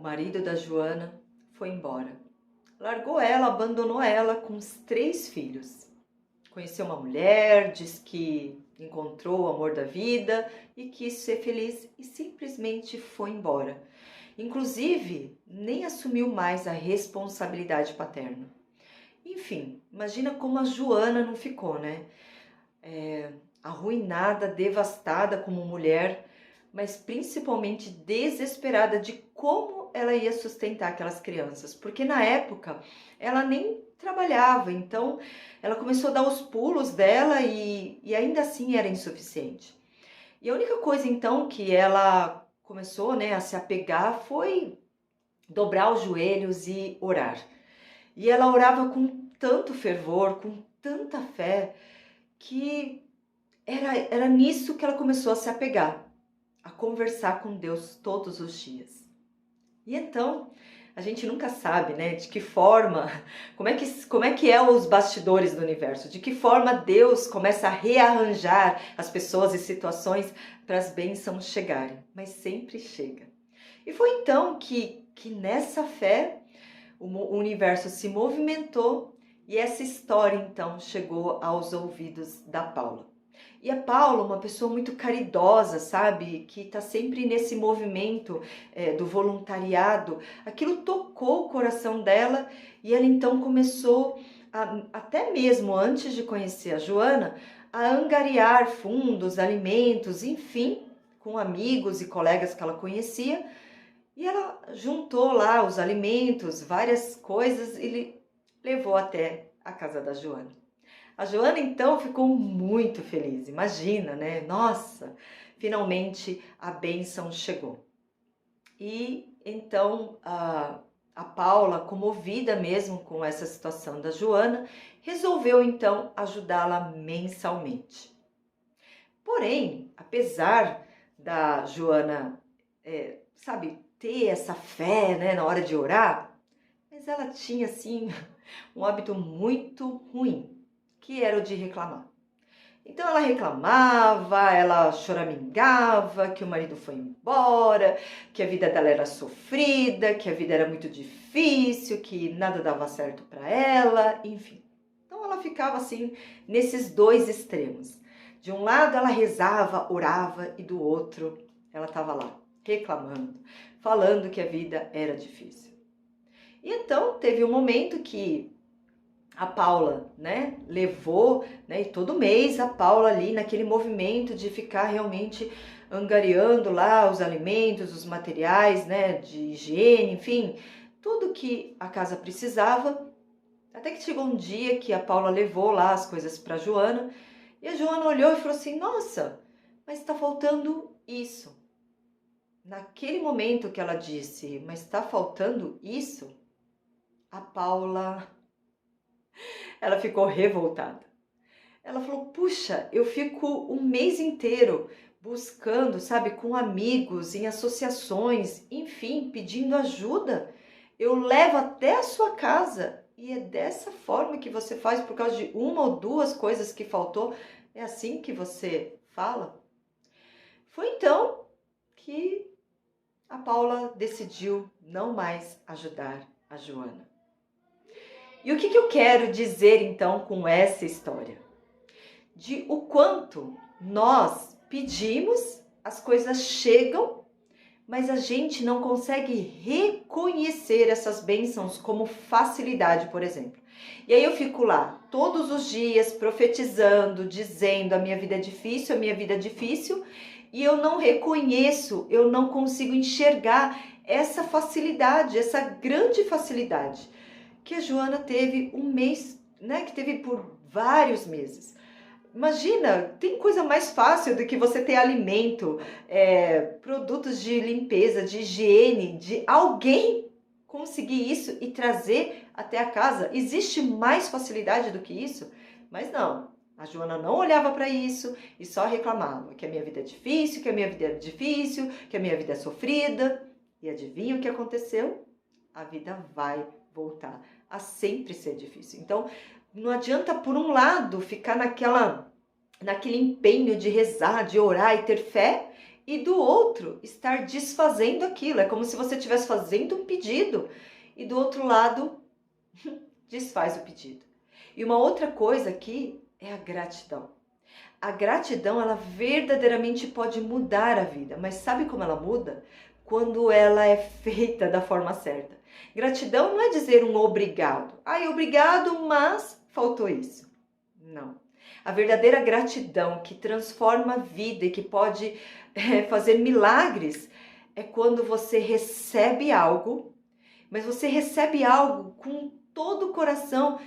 marido da Joana foi embora. Largou ela, abandonou ela com os 3 filhos. Conheceu uma mulher, diz que encontrou o amor da vida e quis ser feliz e simplesmente foi embora. Inclusive, nem assumiu mais a responsabilidade paterna. Enfim, imagina como a Joana não ficou, né? Arruinada, devastada como mulher, mas principalmente desesperada de como ela ia sustentar aquelas crianças, porque na época ela nem trabalhava, então ela começou a dar os pulos dela e ainda assim era insuficiente. E a única coisa então que ela começou, né, a se apegar foi dobrar os joelhos e orar. E ela orava com tanto fervor, com tanta fé, que era nisso que ela começou a se apegar, a conversar com Deus todos os dias. E então, a gente nunca sabe, né, de que forma, como é que é os bastidores do universo, de que forma Deus começa a rearranjar as pessoas e situações para as bênçãos chegarem, mas sempre chega. E foi então que nessa fé o universo se movimentou e essa história então chegou aos ouvidos da Paula. E a Paula, uma pessoa muito caridosa, sabe? Que está sempre nesse movimento do voluntariado. Aquilo tocou o coração dela e ela então começou, até mesmo antes de conhecer a Joana, a angariar fundos, alimentos, enfim, com amigos e colegas que ela conhecia. E ela juntou lá os alimentos, várias coisas e levou até a casa da Joana. A Joana então ficou muito feliz, imagina, né? Nossa, finalmente a bênção chegou. E então a Paula, comovida mesmo com essa situação da Joana, resolveu então ajudá-la mensalmente. Porém, apesar da Joana, ter essa fé, né, na hora de orar, mas ela tinha assim um hábito muito ruim, que era o de reclamar. Então ela reclamava, ela choramingava que o marido foi embora, que a vida dela era sofrida, que a vida era muito difícil, que nada dava certo para ela, enfim. Então ela ficava assim nesses 2 extremos. De um lado ela rezava, orava e do outro ela estava lá reclamando, falando que a vida era difícil. E então teve um momento que a Paula, né, levou, né, e todo mês a Paula ali naquele movimento de ficar realmente angariando lá os alimentos, os materiais, né, de higiene, enfim, tudo que a casa precisava, até que chegou um dia que a Paula levou lá as coisas para a Joana, e a Joana olhou e falou assim, nossa, mas está faltando isso. Naquele momento que ela disse, mas está faltando isso, a Paula, ela ficou revoltada. Ela falou, puxa, eu fico um mês inteiro buscando, sabe, com amigos, em associações, enfim, pedindo ajuda. Eu levo até a sua casa e é dessa forma que você faz por causa de uma ou 2 coisas que faltou. É assim que você fala? Foi então que a Paula decidiu não mais ajudar a Joana. E o que eu quero dizer então com essa história? De o quanto nós pedimos, as coisas chegam, mas a gente não consegue reconhecer essas bênçãos como facilidade, por exemplo. E aí eu fico lá todos os dias profetizando, dizendo a minha vida é difícil, e eu não reconheço, eu não consigo enxergar essa facilidade, essa grande facilidade que a Joana teve um mês, né, que teve por vários meses. Imagina, tem coisa mais fácil do que você ter alimento, produtos de limpeza, de higiene, de alguém conseguir isso e trazer até a casa. Existe mais facilidade do que isso? Mas não, a Joana não olhava para isso e só reclamava que a minha vida é difícil, que a minha vida é difícil, que a minha vida é sofrida. E adivinha o que aconteceu? A vida vai voltar a sempre ser difícil. Então, não adianta, por um lado, ficar naquele empenho de rezar, de orar e ter fé, e do outro estar desfazendo aquilo. É como se você estivesse fazendo um pedido e do outro lado desfaz o pedido. E uma outra coisa aqui é a gratidão. A gratidão, ela verdadeiramente pode mudar a vida, mas sabe como ela muda? Quando ela é feita da forma certa. Gratidão não é dizer um obrigado. Ai, obrigado, mas faltou isso. Não. A verdadeira gratidão que transforma a vida e que pode fazer milagres é quando você recebe algo, mas você recebe algo com todo o coração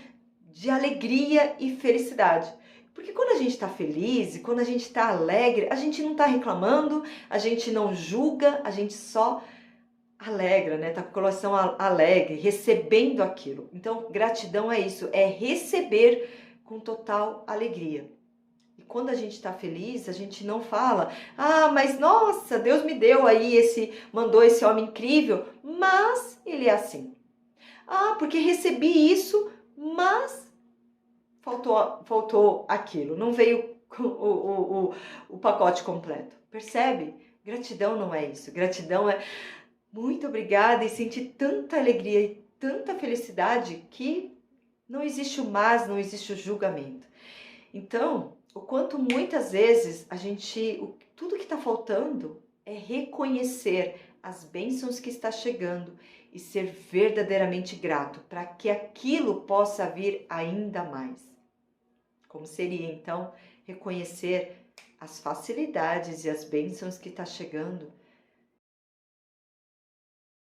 de alegria e felicidade. Porque quando a gente está feliz e quando a gente está alegre, a gente não está reclamando, a gente não julga, a gente só alegra, né? Tá com o coração alegre, recebendo aquilo. Então, gratidão é isso, é receber com total alegria. E quando a gente está feliz, a gente não fala, ah, mas nossa, Deus me deu aí mandou esse homem incrível, mas ele é assim. Ah, porque recebi isso, mas faltou aquilo, não veio o pacote completo. Percebe? Gratidão não é isso. Gratidão é muito obrigada e sentir tanta alegria e tanta felicidade que não existe o mas, não existe o julgamento. Então, o quanto muitas vezes tudo que está faltando é reconhecer as bênçãos que está chegando e ser verdadeiramente grato para que aquilo possa vir ainda mais. Como seria, então, reconhecer as facilidades e as bênçãos que está chegando